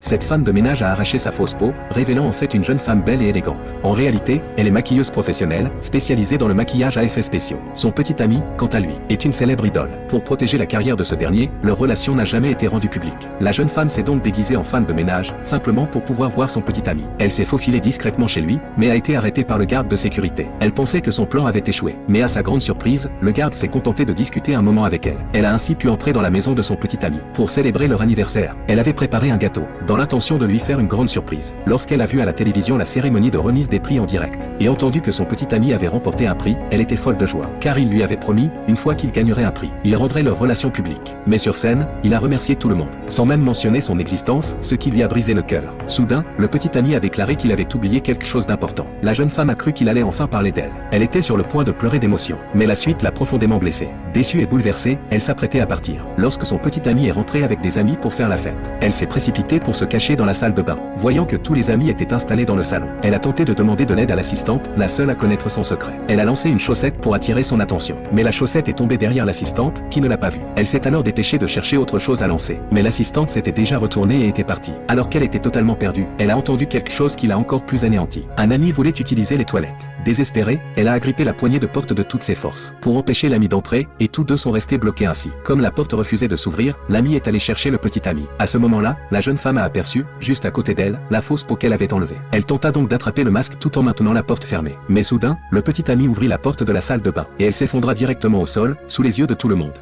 Cette femme de ménage a arraché sa fausse peau, révélant en fait une jeune femme belle et élégante. En réalité, elle est maquilleuse professionnelle, spécialisée dans le maquillage à effets spéciaux. Son petit ami, quant à lui, est une célèbre idole. Pour protéger la carrière de ce dernier, leur relation n'a jamais été rendue publique. La jeune femme s'est donc déguisée en femme de ménage, simplement pour pouvoir voir son petit ami. Elle s'est faufilée discrètement chez lui, mais a été arrêtée par le garde de sécurité. Elle pensait que son plan avait échoué. Mais à sa grande surprise, le garde s'est contenté de discuter un moment avec elle. Elle a ainsi pu entrer dans la maison de son petit ami. Pour célébrer leur anniversaire, elle avait préparé un gâteau, dans l'intention de lui faire une grande surprise. Lorsqu'elle a vu à la télévision la cérémonie de remise des prix en direct, et entendu que son petit ami avait remporté un prix, elle était folle de joie, car il lui avait promis, une fois qu'il gagnerait un prix, il rendrait leur relation publique. Mais sur scène, il a remercié tout le monde, sans même mentionner son existence, ce qui lui a brisé le cœur. Soudain, le petit ami a déclaré qu'il avait oublié quelque chose d'important. La jeune femme a cru qu'il allait enfin parler d'elle. Elle était sur le point de pleurer d'émotion, mais la suite l'a profondément blessée. Déçue et bouleversée, elle s'apprêtait à partir, lorsque son petit ami est rentré avec des amis pour faire la fête. Elle s'est précipitée pour se cacher dans la salle de bain. Voyant que tous les amis étaient installés dans le salon, elle a tenté de demander de l'aide à l'assistante, la seule à connaître son secret. Elle a lancé une chaussette pour attirer son attention, mais la chaussette est tombée derrière l'assistante, qui ne l'a pas vue. Elle s'est alors dépêchée de chercher autre chose à lancer, mais l'assistante s'était déjà retournée et était partie. Alors qu'elle était totalement perdue, elle a entendu quelque chose qui l'a encore plus anéantie. Un ami voulait utiliser les toilettes. Désespérée, elle a agrippé la poignée de porte de toutes ses forces, pour empêcher l'ami d'entrer, et tous deux sont restés bloqués ainsi. Comme la porte refusait de s'ouvrir, l'ami est allé chercher le petit ami. À ce moment-là, la jeune femme a aperçu, juste à côté d'elle, la fausse peau qu'elle avait enlevée. Elle tenta donc d'attraper le masque tout en maintenant la porte fermée. Mais soudain, le petit ami ouvrit la porte de la salle de bain, et elle s'effondra directement au sol, sous les yeux de tout le monde.